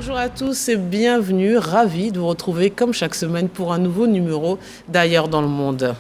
Bonjour à tous et bienvenue, ravi de vous retrouver comme chaque semaine pour un nouveau numéro d'Ailleurs dans le monde.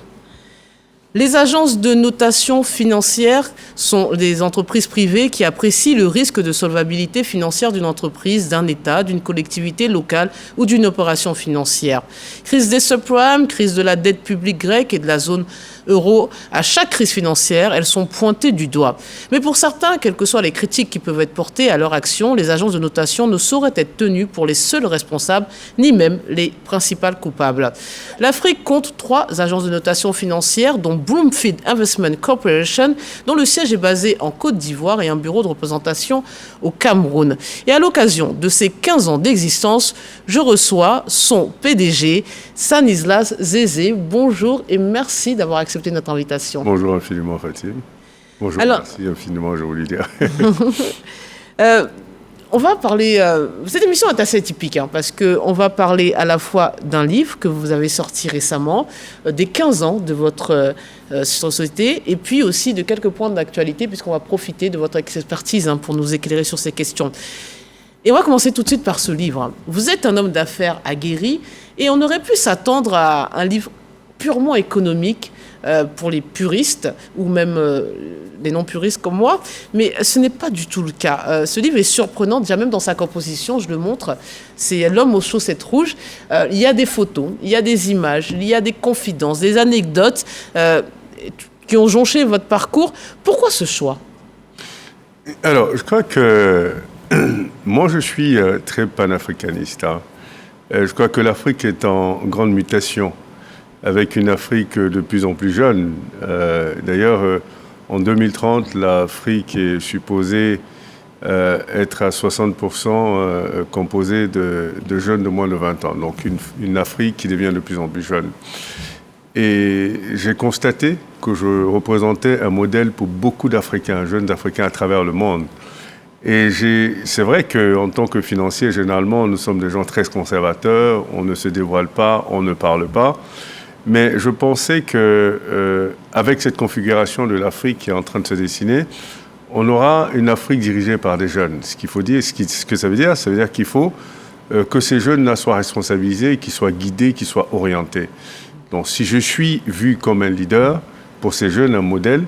Les agences de notation financière sont des entreprises privées qui apprécient le risque de solvabilité financière d'une entreprise, d'un État, d'une collectivité locale ou d'une opération financière. Crise des subprimes, crise de la dette publique grecque et de la zone euro, à chaque crise financière, elles sont pointées du doigt. Mais pour certains, quelles que soient les critiques qui peuvent être portées à leur action, les agences de notation ne sauraient être tenues pour les seuls responsables, ni même les principales coupables. L'Afrique compte 3 agences de notation financière, dont Bloomfield Investment Corporation, dont le siège est basé en Côte d'Ivoire et un bureau de représentation au Cameroun. Et à l'occasion de ces 15 ans d'existence, je reçois son PDG, Stanislas Zézé. Bonjour et merci d'avoir accepté notre invitation. Bonjour infiniment, Fatim. Bonjour, alors, merci infiniment, je voulais dire. On va parler... cette émission est assez typique, parce qu'on va parler à la fois d'un livre que vous avez sorti récemment, des 15 ans de votre société, et puis aussi de quelques points d'actualité, puisqu'on va profiter de votre expertise pour nous éclairer sur ces questions. Et on va commencer tout de suite par ce livre. Vous êtes un homme d'affaires aguerri, et on aurait pu s'attendre à un livre purement économique, pour les puristes ou même les non-puristes comme moi, mais ce n'est pas du tout le cas. Ce livre est surprenant, déjà même dans sa composition, je le montre, c'est L'homme aux chaussettes rouges. Il y a des photos, il y a des images, il y a des confidences, des anecdotes qui ont jonché votre parcours. Pourquoi ce choix ? Alors, je crois que moi, je suis très panafricaniste. Je crois que l'Afrique est en grande mutation, avec une Afrique de plus en plus jeune. D'ailleurs, en 2030, l'Afrique est supposée être à 60% composée de jeunes de moins de 20 ans. Donc une Afrique qui devient de plus en plus jeune. Et j'ai constaté que je représentais un modèle pour beaucoup d'Africains, jeunes d'Africains à travers le monde. Et c'est vrai qu'en tant que financier, généralement, nous sommes des gens très conservateurs, on ne se dévoile pas, on ne parle pas. Mais je pensais qu'avec cette configuration de l'Afrique qui est en train de se dessiner, on aura une Afrique dirigée par des jeunes. Ce qu'il faut dire, ce que ça veut dire qu'il faut que ces jeunes-là soient responsabilisés, qu'ils soient guidés, qu'ils soient orientés. Donc si je suis vu comme un leader, pour ces jeunes, un modèle,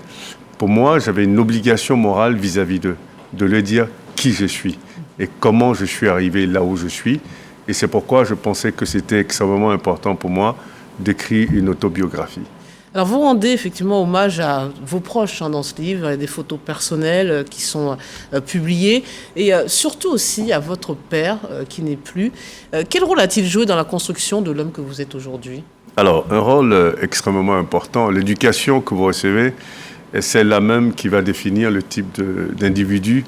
pour moi, j'avais une obligation morale vis-à-vis d'eux, de leur dire qui je suis et comment je suis arrivé là où je suis. Et c'est pourquoi je pensais que c'était extrêmement important pour moi d'écrire une autobiographie. Alors vous rendez effectivement hommage à vos proches dans ce livre, il y a des photos personnelles qui sont publiées, et surtout aussi à votre père qui n'est plus. Quel rôle a-t-il joué dans la construction de l'homme que vous êtes aujourd'hui ? Alors, un rôle extrêmement important. L'éducation que vous recevez est celle-là même qui va définir le type d'individu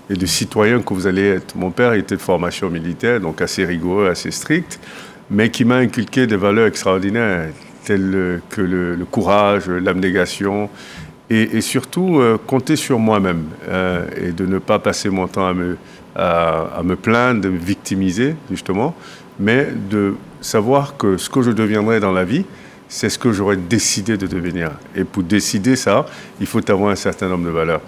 et de citoyen que vous allez être. Mon père était de formation militaire, donc assez rigoureux, assez strict, mais qui m'a inculqué des valeurs extraordinaires, telles que le courage, l'abnégation, et surtout compter sur moi-même, et de ne pas passer mon temps à me plaindre, de me victimiser, justement, mais de savoir que ce que je deviendrai dans la vie, c'est ce que j'aurais décidé de devenir. Et pour décider ça, il faut avoir un certain nombre de valeurs.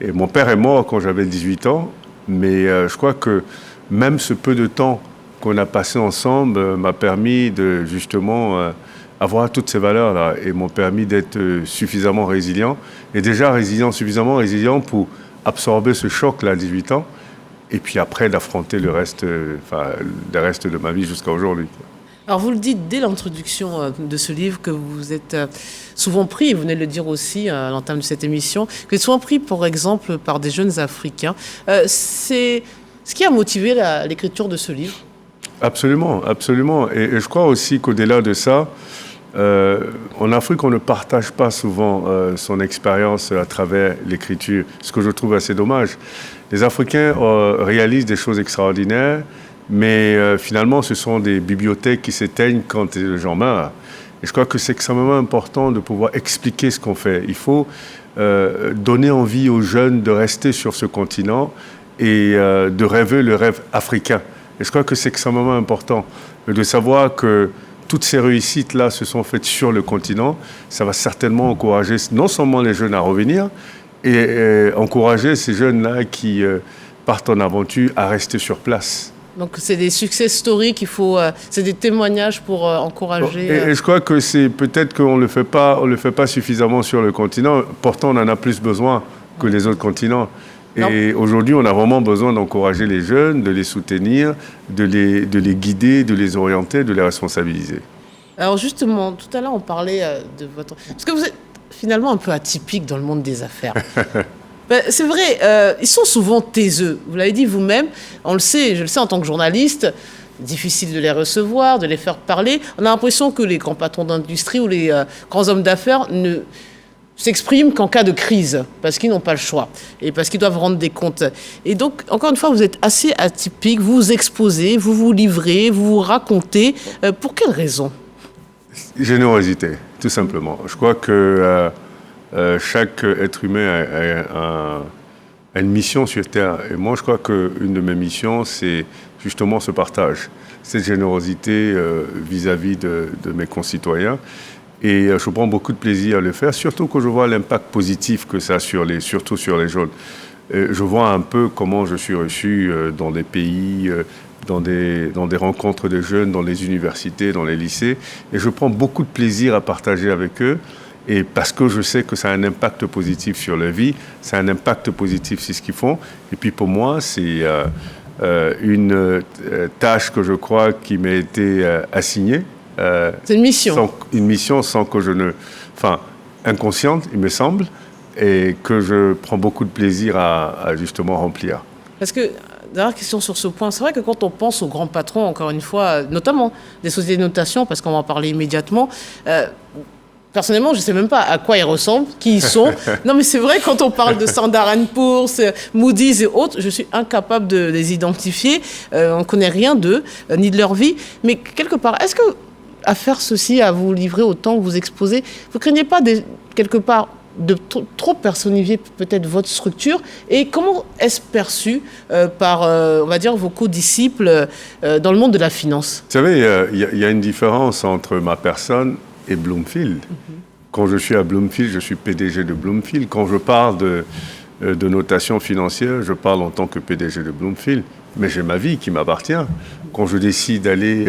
Et mon père est mort quand j'avais 18 ans, mais je crois que même ce peu de temps qu'on a passé ensemble m'a permis de justement avoir toutes ces valeurs-là et m'ont permis d'être suffisamment résilient. Et déjà suffisamment résilient pour absorber ce choc-là à 18 ans et puis après d'affronter le reste de ma vie jusqu'à aujourd'hui. Alors vous le dites dès l'introduction de ce livre que vous êtes souvent pris, et vous venez de le dire aussi à l'entame de cette émission, que vous êtes souvent pris par exemple par des jeunes Africains. C'est ce qui a motivé l'écriture de ce livre ? Absolument, absolument. Et je crois aussi qu'au-delà de ça, en Afrique, on ne partage pas souvent son expérience à travers l'écriture, ce que je trouve assez dommage. Les Africains réalisent des choses extraordinaires, mais finalement, ce sont des bibliothèques qui s'éteignent quand les gens meurent. Et je crois que c'est extrêmement important de pouvoir expliquer ce qu'on fait. Il faut donner envie aux jeunes de rester sur ce continent et de rêver le rêve africain. Et je crois que c'est extrêmement important de savoir que toutes ces réussites-là se sont faites sur le continent. Ça va certainement encourager non seulement les jeunes à revenir, et encourager ces jeunes-là qui partent en aventure à rester sur place. Donc c'est des success stories qu'il faut, c'est des témoignages pour encourager. Et je crois que c'est peut-être qu'on le fait pas suffisamment sur le continent. Pourtant, on en a plus besoin que les autres continents. Et aujourd'hui, on a vraiment besoin d'encourager les jeunes, de les soutenir, de les guider, de les orienter, de les responsabiliser. Alors justement, tout à l'heure, on parlait de votre... Parce que vous êtes finalement un peu atypique dans le monde des affaires. Ben, c'est vrai, ils sont souvent taiseux. Vous l'avez dit vous-même, on le sait, je le sais en tant que journaliste, difficile de les recevoir, de les faire parler. On a l'impression que les grands patrons d'industrie ou les grands hommes d'affaires ne s'expriment qu'en cas de crise, parce qu'ils n'ont pas le choix et parce qu'ils doivent rendre des comptes. Et donc, encore une fois, vous êtes assez atypique, vous vous exposez, vous vous livrez, vous vous racontez. Pour quelles raisons ? Générosité, tout simplement. Je crois que chaque être humain a une mission sur Terre. Et moi, je crois qu'une de mes missions, c'est justement ce partage, cette générosité vis-à-vis de mes concitoyens. Et je prends beaucoup de plaisir à le faire, surtout que je vois l'impact positif que ça a surtout sur les jeunes. Je vois un peu comment je suis reçu dans des pays, dans des rencontres de jeunes, dans les universités, dans les lycées. Et je prends beaucoup de plaisir à partager avec eux. Et parce que je sais que ça a un impact positif sur leur vie, ça a un impact positif sur ce qu'ils font. Et puis pour moi, c'est une tâche que je crois qui m'a été assignée. C'est une mission. Une mission sans que inconsciente, il me semble, et que je prends beaucoup de plaisir à justement remplir. Parce que, dernière question sur ce point, c'est vrai que quand on pense aux grands patrons, encore une fois, notamment des sociétés de notation, parce qu'on va en parler immédiatement, personnellement, je ne sais même pas à quoi ils ressemblent, qui ils sont. Non, mais c'est vrai, quand on parle de Standard & Poor's, Moody's et autres, je suis incapable de les identifier. On ne connaît rien d'eux, ni de leur vie. Mais quelque part, est-ce que, à faire ceci, à vous livrer autant, vous exposer, vous ne craignez pas, quelque part, de trop personnifier peut-être votre structure? Et comment est-ce perçu par, on va dire, vos co-disciples dans le monde de la finance? Vous savez, il y a une différence entre ma personne et Bloomfield. Quand je suis à Bloomfield, je suis PDG de Bloomfield. Quand je parle de notation financière, je parle en tant que PDG de Bloomfield. Mais j'ai ma vie qui m'appartient. Quand je décide d'aller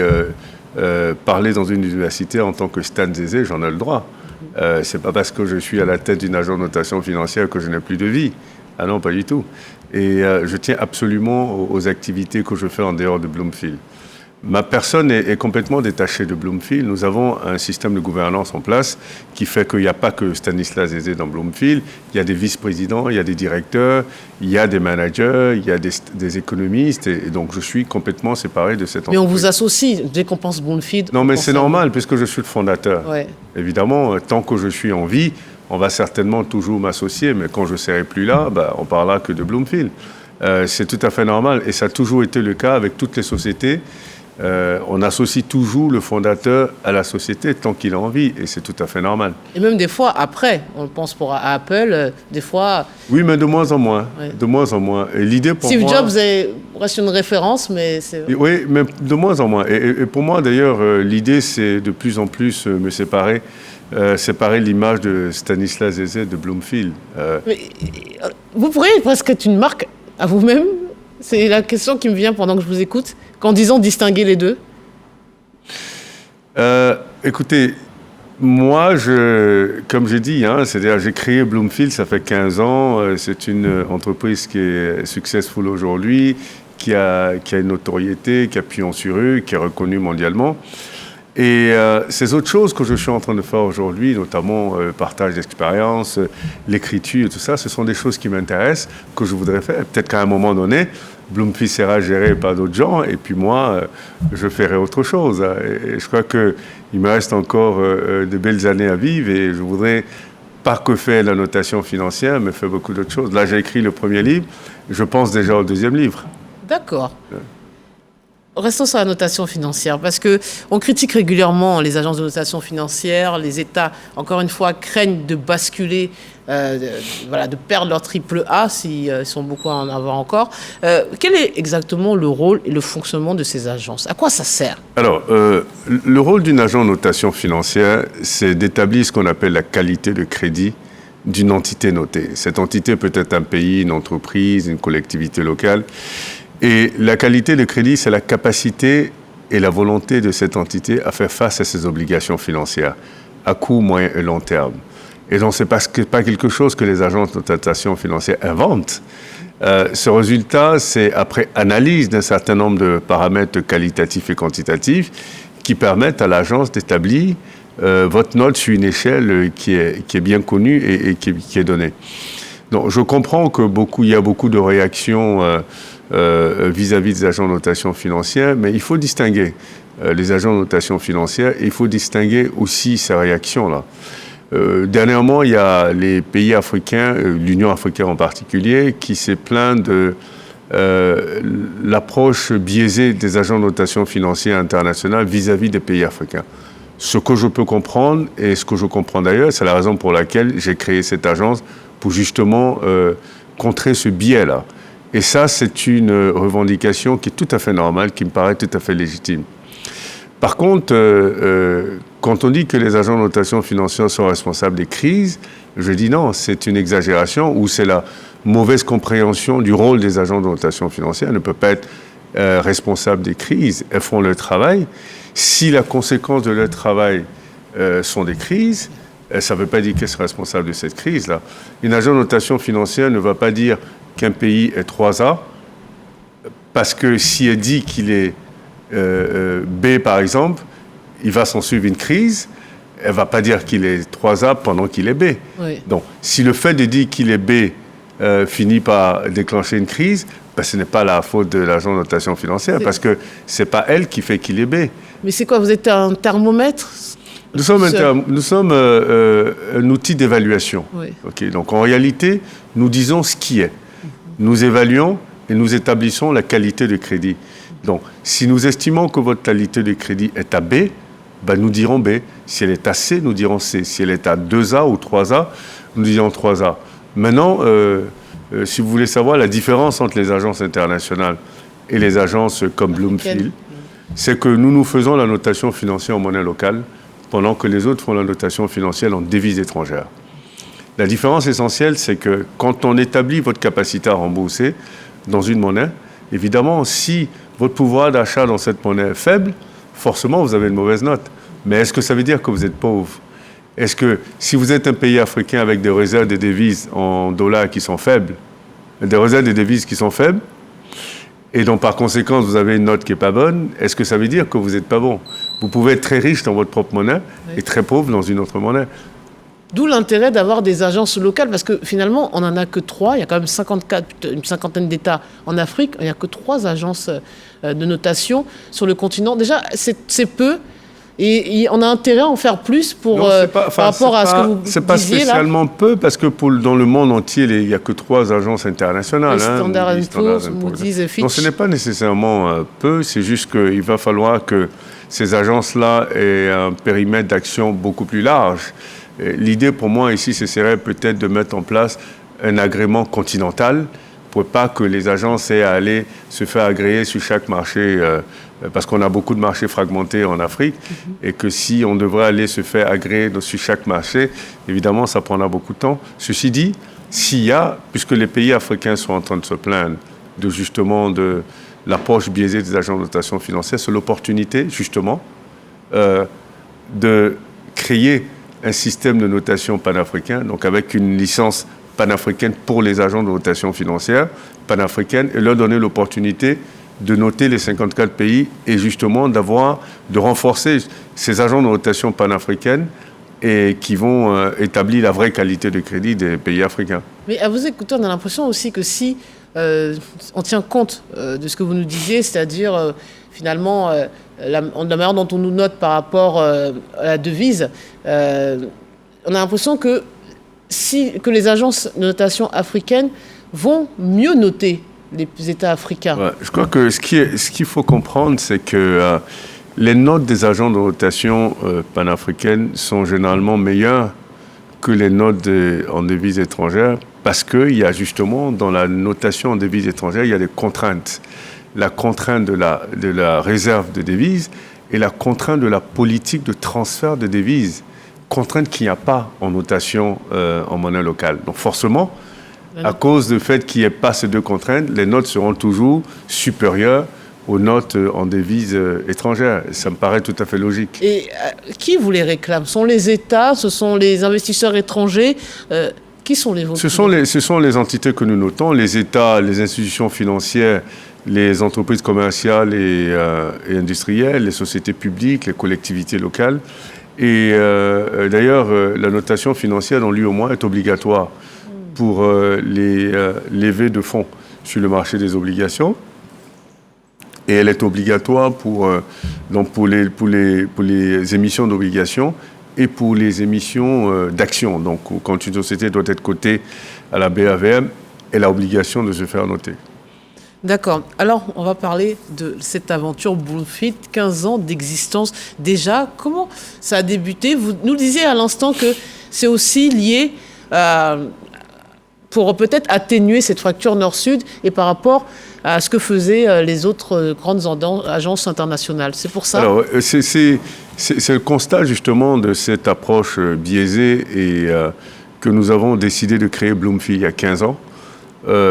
parler dans une université en tant que Stan Zézé, j'en ai le droit. C'est pas parce que je suis à la tête d'une agence de notation financière que je n'ai plus de vie. Ah non, pas du tout. Et je tiens absolument aux activités que je fais en dehors de Bloomfield. Ma personne est complètement détachée de Bloomfield. Nous avons un système de gouvernance en place qui fait qu'il n'y a pas que Stanislas Zézé dans Bloomfield. Il y a des vice-présidents, il y a des directeurs, il y a des managers, il y a des économistes. Et donc, je suis complètement séparé de cette entreprise. Mais on vous associe dès qu'on pense Bloomfield. Non, mais c'est normal puisque je suis le fondateur. Ouais. Évidemment, tant que je suis en vie, on va certainement toujours m'associer. Mais quand je ne serai plus là, on ne parlera que de Bloomfield. C'est tout à fait normal. Et ça a toujours été le cas avec toutes les sociétés. On associe toujours le fondateur à la société tant qu'il a envie, et c'est tout à fait normal. Et même des fois, après, on le pense pour Apple, des fois... Oui, mais de moins en moins. Ouais. De moins en moins. Et l'idée pour Steve Jobs reste une référence, mais c'est... Oui, mais de moins en moins. Et pour moi, d'ailleurs, l'idée, c'est de plus en plus me séparer l'image de Stanislas Zézé de Bloomfield. Mais, vous pourriez presque être une marque à vous-même? C'est la question qui me vient pendant que je vous écoute, qu'en disant distinguer les deux. Écoutez, moi, comme j'ai dit, c'est-à-dire j'ai créé Bloomfield, ça fait 15 ans. C'est une entreprise qui est successful aujourd'hui, qui a une notoriété, qui a pignon sur rue, qui est reconnue mondialement. Et ces autres choses que je suis en train de faire aujourd'hui, notamment le partage d'expérience, l'écriture et tout ça, ce sont des choses qui m'intéressent, que je voudrais faire. Peut-être qu'à un moment donné, Bloomfield sera géré par d'autres gens, et puis moi, je ferai autre chose. Et je crois qu'il me reste encore de belles années à vivre, et je voudrais pas que faire la notation financière, mais faire beaucoup d'autres choses. Là, j'ai écrit le premier livre, je pense déjà au deuxième livre. D'accord. Restons sur la notation financière, parce qu'on critique régulièrement les agences de notation financière, les États, encore une fois, craignent de basculer, de perdre leur triple A s'ils sont beaucoup à en avoir encore. Quel est exactement le rôle et le fonctionnement de ces agences? À quoi ça sert? Alors, le rôle d'une agence de notation financière, c'est d'établir ce qu'on appelle la qualité de crédit d'une entité notée. Cette entité peut être un pays, une entreprise, une collectivité locale. Et la qualité de crédit, c'est la capacité et la volonté de cette entité à faire face à ses obligations financières à court, moyen et long terme. Et donc, ce n'est pas quelque chose que les agences de notation financière inventent. Ce résultat, c'est après analyse d'un certain nombre de paramètres qualitatifs et quantitatifs qui permettent à l'agence d'établir votre note sur une échelle qui est bien connue et qui est donnée. Donc, je comprends il y a beaucoup de réactions vis-à-vis des agents de notation financière, mais il faut distinguer les agents de notation financière et il faut distinguer aussi ces réactions-là. Dernièrement, il y a les pays africains, l'Union africaine en particulier, qui s'est plaint de l'approche biaisée des agents de notation financière internationale vis-à-vis des pays africains. Ce que je peux comprendre, et ce que je comprends d'ailleurs, c'est la raison pour laquelle j'ai créé cette agence, pour justement contrer ce biais-là. Et ça, c'est une revendication qui est tout à fait normale, qui me paraît tout à fait légitime. Par contre, quand on dit que les agents de notation financière sont responsables des crises, je dis non, c'est une exagération ou c'est la mauvaise compréhension du rôle des agents de notation financière. Elles ne peuvent pas être responsables des crises. Elles font leur travail. Si la conséquence de leur travail sont des crises, ça ne veut pas dire qu'elles sont responsables de cette crise-là. Une agent de notation financière ne va pas dire qu'un pays est 3A, parce que si elle dit qu'il est B, par exemple, il va s'en suivre une crise. Elle ne va pas dire qu'il est 3A pendant qu'il est B. Oui. Donc, si le fait de dire qu'il est B finit par déclencher une crise, ben, ce n'est pas la faute de l'agent de notation financière, parce que ce n'est pas elle qui fait qu'il est B. Mais c'est quoi? Vous êtes un thermomètre? Nous sommes un outil d'évaluation. Oui. Okay, donc, en réalité, nous disons ce qui est. Nous évaluons et nous établissons la qualité de crédit. Donc, si nous estimons que votre qualité de crédit est à B, ben nous dirons B. Si elle est à C, nous dirons C. Si elle est à 2A ou 3A, nous dirons 3A. Maintenant, si vous voulez savoir la différence entre les agences internationales et les agences comme Bloomfield, c'est que nous faisons la notation financière en monnaie locale, pendant que les autres font la notation financière en devises étrangères. La différence essentielle, c'est que quand on établit votre capacité à rembourser dans une monnaie, évidemment, si votre pouvoir d'achat dans cette monnaie est faible, forcément, vous avez une mauvaise note. Mais est-ce que ça veut dire que vous êtes pauvre? Est-ce que si vous êtes un pays africain avec des réserves de devises en dollars qui sont faibles, des réserves de devises qui sont faibles, et donc par conséquent, vous avez une note qui n'est pas bonne, est-ce que ça veut dire que vous n'êtes pas bon? Vous pouvez être très riche dans votre propre monnaie et très pauvre dans une autre monnaie. D'où l'intérêt d'avoir des agences locales, parce que finalement, on n'en a que 3. Il y a quand même une cinquantaine d'États en Afrique. Il n'y a que 3 agences de notation sur le continent. Déjà, c'est peu. Et on a intérêt à en faire plus par rapport à ce que vous disiez là. C'est pas spécialement peu, parce que dans le monde entier, il n'y a que 3 agences internationales. Standard & Poor's, Moody's et Fitch. Donc ce n'est pas nécessairement peu, c'est juste qu'il va falloir que ces agences-là aient un périmètre d'action beaucoup plus large. L'idée pour moi ici, ce serait peut-être de mettre en place un agrément continental pour pas que les agences aient à aller se faire agréer sur chaque marché, parce qu'on a beaucoup de marchés fragmentés en Afrique, et que si on devrait aller se faire agréer sur chaque marché, évidemment, ça prendra beaucoup de temps. Ceci dit, puisque les pays africains sont en train de se plaindre de l'approche biaisée des agents de notation financière, c'est l'opportunité, justement, de créer un système de notation panafricain, donc avec une licence panafricaine pour les agents de notation financière panafricaine, et leur donner l'opportunité de noter les 54 pays et justement de renforcer ces agents de notation panafricaine et qui vont établir la vraie qualité de crédit des pays africains. Mais à vous écouter, on a l'impression aussi que si on tient compte de ce que vous nous disiez, c'est-à-dire finalement la manière dont on nous note par rapport à la devise, on a l'impression que les agences de notation africaines vont mieux noter les États africains. Ouais, je crois que ce qu'il faut comprendre, c'est que les notes des agents de notation panafricaines sont généralement meilleures que les notes en devises étrangères, parce qu'il y a justement, dans la notation en devises étrangères, il y a des contraintes. La contrainte de la réserve de devises et la contrainte de la politique de transfert de devises. Contrainte qu'il n'y a pas en notation en monnaie locale. Donc forcément, À cause du fait qu'il n'y ait pas ces deux contraintes, les notes seront toujours supérieures aux notes en devises étrangères. Ça me paraît tout à fait logique. Et qui vous les réclame? Ce sont les États, ce sont les investisseurs étrangers qui sont les vôtres? Ce sont les entités que nous notons, les États, les institutions financières, les entreprises commerciales et industrielles, les sociétés publiques, les collectivités locales. Et d'ailleurs, la notation financière, dans l'UEMOA, est obligatoire pour les levées de fonds sur le marché des obligations. Et elle est obligatoire pour les émissions d'obligations et pour les émissions d'actions. Donc, quand une société doit être cotée à la BAVM, elle a obligation de se faire noter. D'accord. Alors, on va parler de cette aventure Bloomfield, 15 ans d'existence déjà. Comment ça a débuté? Vous nous disiez à l'instant que c'est aussi lié pour peut-être atténuer cette fracture nord-sud et par rapport à ce que faisaient les autres grandes agences internationales. C'est pour ça? Alors, c'est le constat justement de cette approche biaisée et que nous avons décidé de créer Bloomfield il y a 15 ans.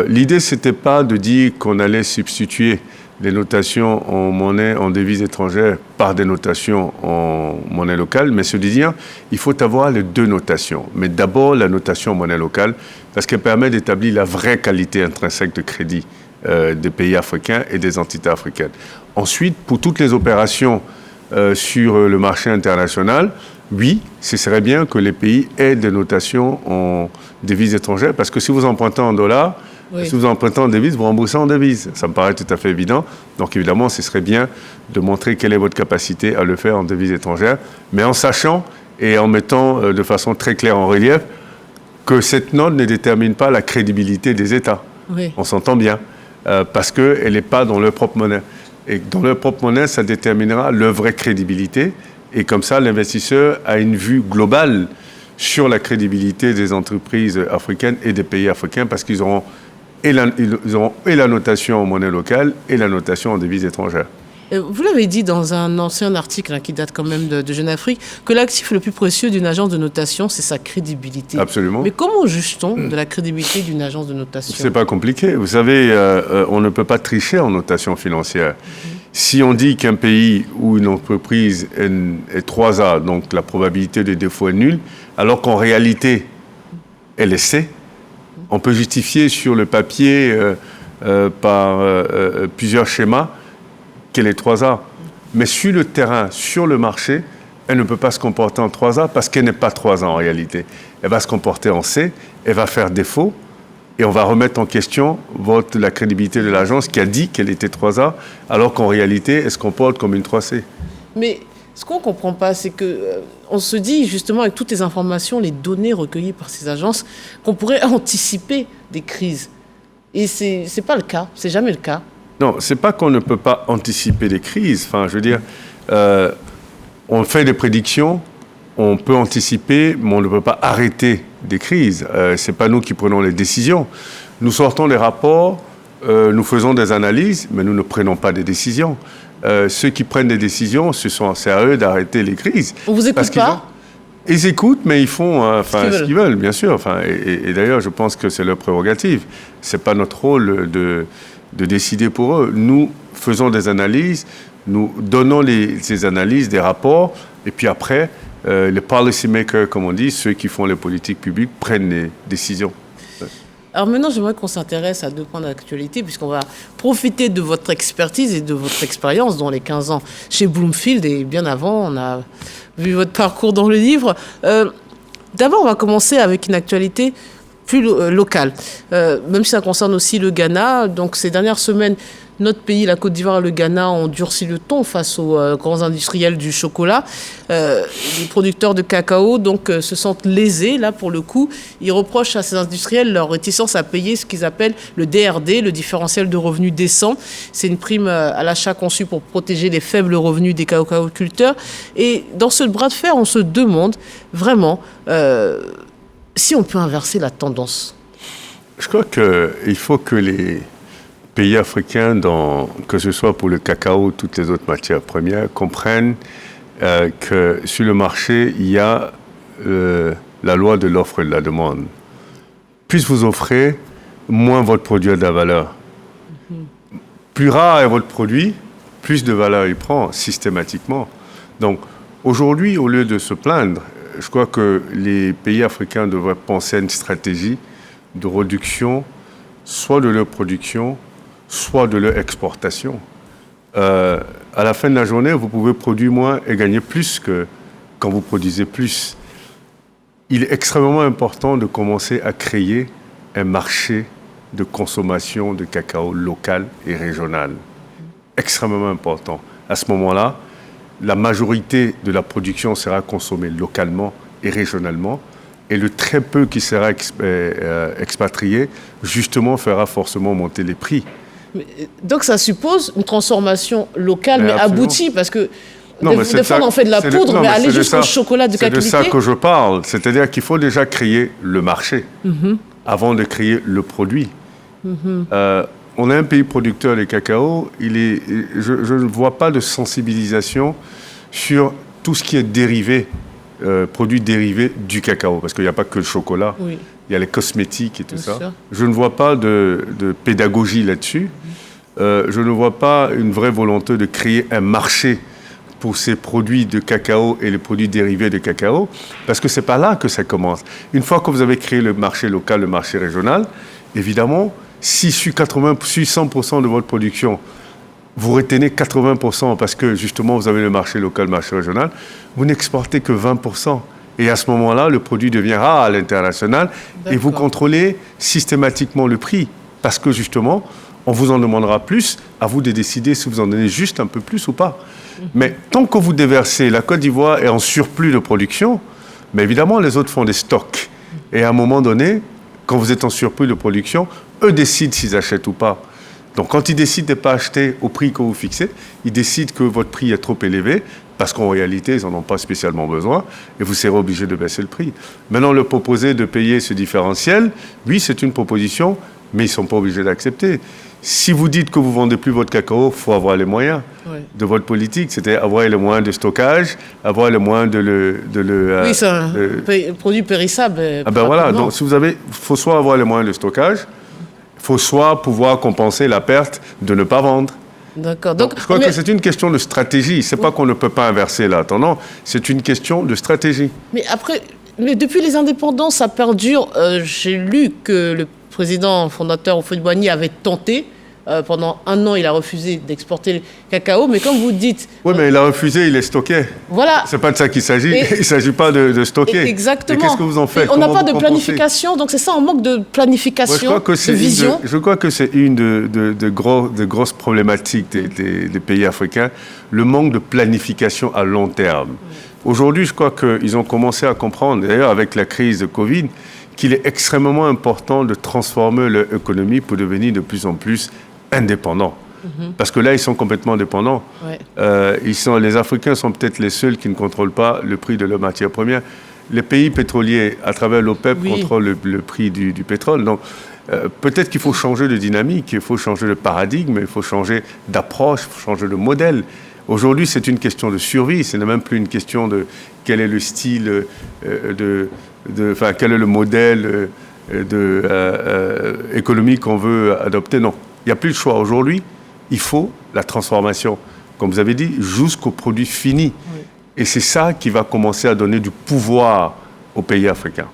L'idée, ce n'était pas de dire qu'on allait substituer les notations en monnaie, en devises étrangères par des notations en monnaie locale, mais c'est de dire il faut avoir les deux notations. Mais d'abord, la notation en monnaie locale, parce qu'elle permet d'établir la vraie qualité intrinsèque de crédit des pays africains et des entités africaines. Ensuite, pour toutes les opérations sur le marché international, oui, ce serait bien que les pays aient des notations en devises étrangères, parce que si vous empruntez en dollars, oui. Si vous empruntez en devises, vous remboursez en devises. Ça me paraît tout à fait évident. Donc évidemment, ce serait bien de montrer quelle est votre capacité à le faire en devises étrangères, mais en sachant et en mettant de façon très claire en relief que cette note ne détermine pas la crédibilité des États. Oui. On s'entend bien, parce qu'elle n'est pas dans leur propre monnaie. Et dans leur propre monnaie, ça déterminera leur vraie crédibilité. Et comme ça, l'investisseur a une vue globale sur la crédibilité des entreprises africaines et des pays africains, parce qu'ils auront et la notation en monnaie locale et la notation en devises étrangères. Vous l'avez dit dans un ancien article qui date quand même de Jeune Afrique, que l'actif le plus précieux d'une agence de notation, c'est sa crédibilité. Absolument. Mais comment juge-t-on de la crédibilité d'une agence de notation? C'est pas compliqué. Vous savez, on ne peut pas tricher en notation financière. Si on dit qu'un pays ou une entreprise est 3A, donc la probabilité de défaut est nulle, alors qu'en réalité, elle est C, on peut justifier sur le papier par plusieurs schémas qu'elle est 3A. Mais sur le terrain, sur le marché, elle ne peut pas se comporter en 3A parce qu'elle n'est pas 3A en réalité. Elle va se comporter en C, elle va faire défaut et on va remettre en question la crédibilité de l'agence qui a dit qu'elle était 3A alors qu'en réalité, elle se comporte comme une 3C. Mais ce qu'on ne comprend pas, c'est qu'on se dit justement avec toutes les informations, les données recueillies par ces agences, qu'on pourrait anticiper des crises. Et ce n'est pas le cas, c'est jamais le cas. Non, c'est pas qu'on ne peut pas anticiper des crises. Enfin, je veux dire, on fait des prédictions, on peut anticiper, mais on ne peut pas arrêter des crises. C'est pas nous qui prenons les décisions. Nous sortons des rapports, nous faisons des analyses, mais nous ne prenons pas des décisions. Ceux qui prennent des décisions, c'est à eux d'arrêter les crises. On vous écoute pas? Ils écoutent, mais ils font ce qu'ils veulent, bien sûr. Et d'ailleurs, je pense que c'est leur prérogative. C'est pas notre rôle de décider pour eux. Nous faisons des analyses, nous donnons ces analyses, des rapports, et puis après, les policy makers, comme on dit, ceux qui font les politiques publiques, prennent les décisions. Alors maintenant, j'aimerais qu'on s'intéresse à deux points d'actualité, puisqu'on va profiter de votre expertise et de votre expérience dans les 15 ans chez Bloomfield, et bien avant, on a vu votre parcours dans le livre. D'abord, on va commencer avec une actualité plus locale, même si ça concerne aussi le Ghana. Donc ces dernières semaines, notre pays, la Côte d'Ivoire et le Ghana, ont durci le ton face aux grands industriels du chocolat. Les producteurs de cacao donc, se sentent lésés, là, pour le coup. Ils reprochent à ces industriels leur réticence à payer ce qu'ils appellent le DRD, le différentiel de revenus décent. C'est une prime à l'achat conçue pour protéger les faibles revenus des cacaoculteurs. Et dans ce bras de fer, on se demande vraiment si on peut inverser la tendance. Je crois qu'il faut que les pays africains, que ce soit pour le cacao ou toutes les autres matières premières, comprennent que sur le marché, il y a la loi de l'offre et de la demande. Plus vous offrez, moins votre produit a de la valeur. Plus rare est votre produit, plus de valeur il prend systématiquement. Donc aujourd'hui, au lieu de se plaindre, je crois que les pays africains devraient penser à une stratégie de réduction, soit de leur production, soit de leur exportation. À la fin de la journée, vous pouvez produire moins et gagner plus que quand vous produisez plus. Il est extrêmement important de commencer à créer un marché de consommation de cacao local et régional. Extrêmement important. À ce moment-là, la majorité de la production sera consommée localement et régionalement, et le très peu qui sera expatrié, justement, fera forcément monter les prix. Donc ça suppose une transformation locale, mais absolument. Aboutie, parce que non, des fois on en fait de la poudre, mais aller jusqu'au chocolat de qualité. C'est de ça que je parle. C'est-à-dire qu'il faut déjà créer le marché avant de créer le produit. On est un pays producteur de cacao. Je ne vois pas de sensibilisation sur tout ce qui est dérivé, produits dérivés du cacao, parce qu'il n'y a pas que le chocolat. Oui. Il y a les cosmétiques et tout ça. Sûr. Je ne vois pas de pédagogie là-dessus. Je ne vois pas une vraie volonté de créer un marché pour ces produits de cacao et les produits dérivés de cacao, parce que ce n'est pas là que ça commence. Une fois que vous avez créé le marché local, le marché régional, évidemment, si sur 100% de votre production, vous retenez 80% parce que justement vous avez le marché local, le marché régional, vous n'exportez que 20%. Et à ce moment-là, le produit devient rare à l'international. D'accord. Et vous contrôlez systématiquement le prix. Parce que justement, on vous en demandera plus, à vous de décider si vous en donnez juste un peu plus ou pas. Mais tant que vous déversez, la Côte d'Ivoire est en surplus de production, mais évidemment, les autres font des stocks. Et à un moment donné, quand vous êtes en surplus de production, eux décident s'ils achètent ou pas. Donc quand ils décident de ne pas acheter au prix que vous fixez, ils décident que votre prix est trop élevé, parce qu'en réalité, ils n'en ont pas spécialement besoin, et vous serez obligé de baisser le prix. Maintenant, le proposer de payer ce différentiel, oui, c'est une proposition, mais ils ne sont pas obligés d'accepter. Si vous dites que vous ne vendez plus votre cacao, il faut avoir les moyens de votre politique, c'est-à-dire avoir les moyens de stockage, avoir les moyens de le oui, c'est un produit périssable. Ah ben voilà, donc si vous avez, il faut soit avoir les moyens de stockage, il faut soit pouvoir compenser la perte de ne pas vendre. D'accord. Donc, je crois que c'est une question de stratégie. C'est pas qu'on ne peut pas inverser là. Non, c'est une question de stratégie. Mais après, depuis les indépendances, ça perdure. J'ai lu que le président fondateur Houphouët-Boigny avait tenté. Pendant 1 an, il a refusé d'exporter le cacao. Mais comme vous dites... Oui, mais il a refusé, il est stocké. Voilà. C'est pas de ça qu'il s'agit. Il ne s'agit pas de stocker. Exactement. Et qu'est-ce que vous en faites? On n'a pas de planification. Donc c'est ça, on manque de planification, de vision. Je crois que c'est une de grosses problématiques des pays africains, le manque de planification à long terme. Aujourd'hui, je crois qu'ils ont commencé à comprendre, d'ailleurs avec la crise de Covid, qu'il est extrêmement important de transformer leur économie pour devenir de plus en plus indépendants. Parce que là, ils sont complètement dépendants. Les Africains sont peut-être les seuls qui ne contrôlent pas le prix de leurs matières premières. Les pays pétroliers, à travers l'OPEP, contrôlent le prix du pétrole. Donc, peut-être qu'il faut changer de dynamique, il faut changer de paradigme, il faut changer d'approche, il faut changer de modèle. Aujourd'hui, c'est une question de survie. Ce n'est même plus une question de quel est le style, quel est le modèle économique qu'on veut adopter. Non. Il n'y a plus de choix. Aujourd'hui, il faut la transformation, comme vous avez dit, jusqu'au produit fini. Oui. Et c'est ça qui va commencer à donner du pouvoir aux pays africains.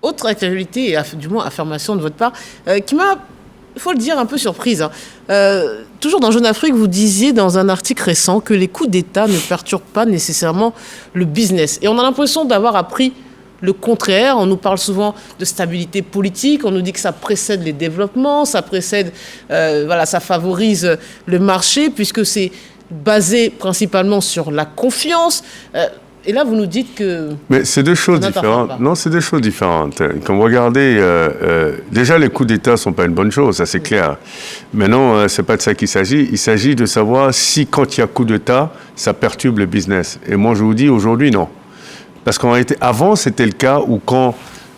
Autre actualité, et du moins affirmation de votre part, qui m'a, il faut le dire, un peu surprise. Toujours dans Jeune Afrique, vous disiez dans un article récent que les coups d'État ne perturbent pas nécessairement le business. Et on a l'impression d'avoir appris le contraire. On nous parle souvent de stabilité politique, on nous dit que ça précède les développements, ça précède, ça favorise le marché puisque c'est basé principalement sur la confiance. Et là, vous nous dites que... Mais c'est deux choses différentes. Non, c'est deux choses différentes. Quand vous regardez, déjà les coups d'État ne sont pas une bonne chose, ça c'est clair. Mais non, ce n'est pas de ça qu'il s'agit. Il s'agit de savoir si quand il y a coup d'État, ça perturbe le business. Et moi, je vous dis, aujourd'hui, non. Parce qu'en réalité, avant, c'était le cas où quand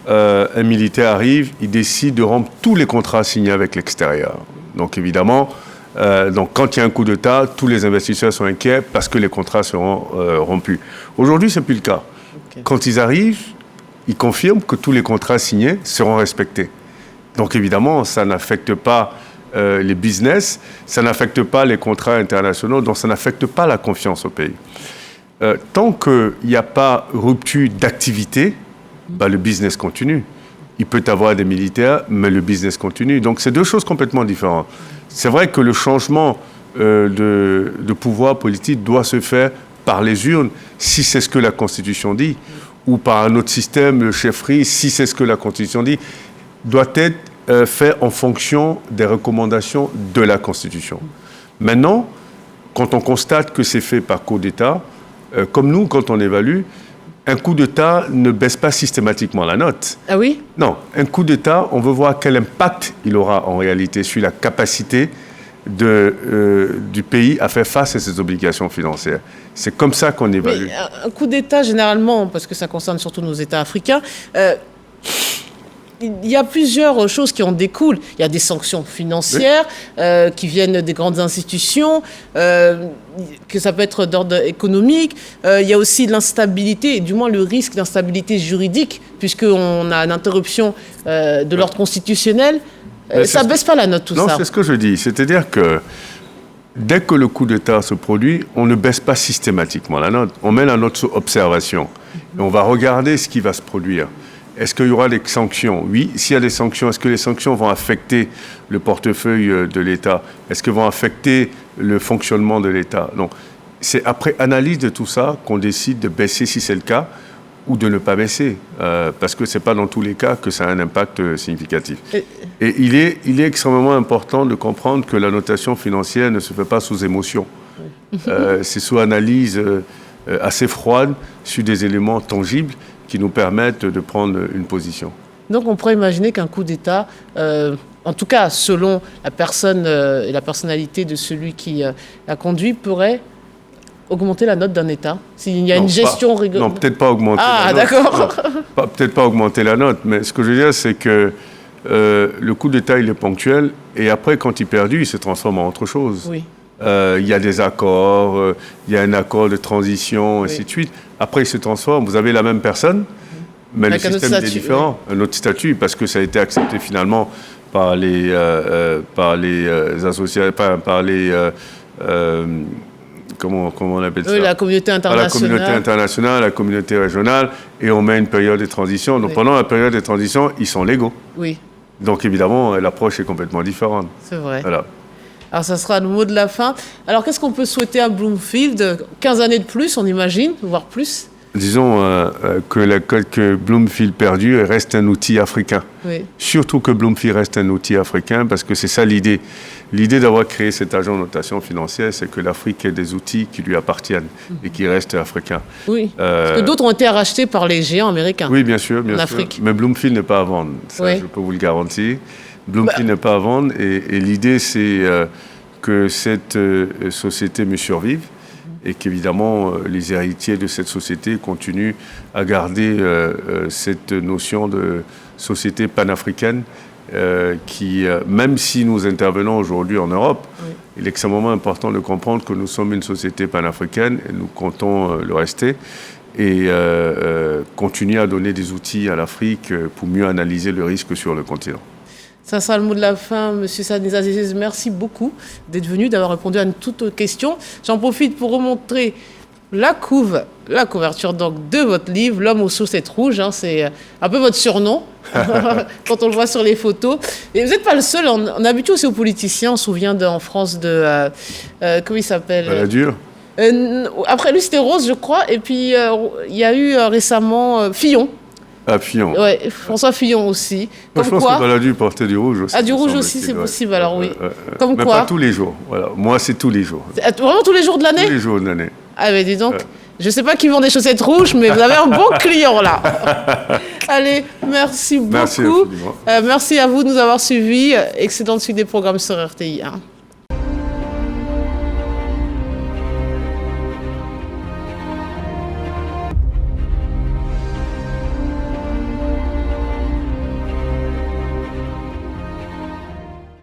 un militaire arrive, il décide de rompre tous les contrats signés avec l'extérieur. Donc évidemment, quand il y a un coup d'État, tous les investisseurs sont inquiets parce que les contrats seront rompus. Aujourd'hui, ce n'est plus le cas. Okay. Quand ils arrivent, ils confirment que tous les contrats signés seront respectés. Donc évidemment, ça n'affecte pas les business, ça n'affecte pas les contrats internationaux, donc ça n'affecte pas la confiance au pays. Tant qu'il n'y a pas rupture d'activité, le business continue. Il peut y avoir des militaires, mais le business continue. Donc c'est deux choses complètement différentes. C'est vrai que le changement de pouvoir politique doit se faire par les urnes, si c'est ce que la Constitution dit, ou par un autre système de chefferie, si c'est ce que la Constitution dit, doit être fait en fonction des recommandations de la Constitution. Maintenant, quand on constate que c'est fait par coup d'État, comme nous, quand on évalue, un coup d'État ne baisse pas systématiquement la note. Ah oui? Non, un coup d'État, on veut voir quel impact il aura en réalité sur la capacité du pays à faire face à ses obligations financières. C'est comme ça qu'on évalue. Mais un coup d'État, généralement, parce que ça concerne surtout nos États africains, il y a plusieurs choses qui en découlent. Il y a des sanctions financières qui viennent des grandes institutions, que ça peut être d'ordre économique. Il y a aussi l'instabilité, du moins le risque d'instabilité juridique, puisqu'on a une interruption de l'ordre constitutionnel. Ça ne baisse pas la note, tout ça. Non, c'est ce que je dis. C'est-à-dire que dès que le coup d'État se produit, on ne baisse pas systématiquement la note. On met la note sous observation. Et on va regarder ce qui va se produire. Est-ce qu'il y aura des sanctions? Oui. S'il y a des sanctions, est-ce que les sanctions vont affecter le portefeuille de l'État? Est-ce qu'elles vont affecter le fonctionnement de l'État? Donc, c'est après analyse de tout ça qu'on décide de baisser si c'est le cas ou de ne pas baisser. Parce que ce n'est pas dans tous les cas que ça a un impact significatif. Et il est extrêmement important de comprendre que la notation financière ne se fait pas sous émotion. C'est sous analyse assez froide sur des éléments tangibles qui nous permettent de prendre une position. Donc on pourrait imaginer qu'un coup d'État, en tout cas selon la personne et la personnalité de celui qui l'a conduit, pourrait augmenter la note d'un État s'il y a une gestion rigoureuse. Non, peut-être pas augmenter la note. Ah, d'accord. Peut-être pas augmenter la note, mais ce que je veux dire, c'est que le coup d'État, il est ponctuel, et après, quand il est perdu, il se transforme en autre chose. Oui. Il y a des accords, il y a un accord de transition, ainsi de suite. Après, il se transforme. Vous avez la même personne, mais avec le système est différent. Un autre statut, parce que ça a été accepté finalement par les associations, par les... comment on appelle ça? Oui, la communauté internationale. La communauté internationale, la communauté régionale, et on met une période de transition. Donc pendant la période de transition, ils sont légaux. Oui. Donc évidemment, l'approche est complètement différente. C'est vrai. Voilà. Alors ça sera le mot de la fin. Alors qu'est-ce qu'on peut souhaiter à Bloomfield? 15 années de plus, on imagine, voire plus? Disons que Bloomfield perdu reste un outil africain. Oui. Surtout que Bloomfield reste un outil africain, parce que c'est ça l'idée. L'idée d'avoir créé cet agent de notation financière, c'est que l'Afrique ait des outils qui lui appartiennent et qui restent africains. Oui, parce que d'autres ont été rachetés par les géants américains. Oui, bien sûr. Afrique. Mais Bloomfield n'est pas à vendre, ça oui. Je peux vous le garantir. Bloomfield n'est pas à vendre, et l'idée c'est que cette société me survive, et qu'évidemment les héritiers de cette société continuent à garder cette notion de société panafricaine qui, même si nous intervenons aujourd'hui en Europe, oui. Il est extrêmement important de comprendre que nous sommes une société panafricaine et nous comptons le rester, et continuer à donner des outils à l'Afrique pour mieux analyser le risque sur le continent. Ça sera le mot de la fin, M. Sani Aziz. Merci beaucoup d'être venu, d'avoir répondu à toutes nos questions. J'en profite pour remontrer la couverture donc, de votre livre, L'homme aux chaussettes rouges. Hein, c'est un peu votre surnom quand on le voit sur les photos. Et vous n'êtes pas le seul. On est habitué aussi aux politiciens. On se souvient en France de... comment il s'appelle? Balladur. Après lui, c'était Rose, je crois. Et puis, il y a eu récemment Fillon. Ah, Fillon. Oui, François Fillon aussi. Moi, je pense que Balladur portait du rouge aussi. Ah, du rouge aussi, c'est possible, alors oui. Comme mais quoi. Pas tous les jours. Voilà. Moi, c'est tous les jours. Vraiment tous les jours de l'année? Tous les jours de l'année. Ah, mais dis donc, je ne sais pas qui vend des chaussettes rouges, mais vous avez un bon client, là. Allez, merci beaucoup. Merci, merci à vous de nous avoir suivis. Excellente suite des programmes sur RTI.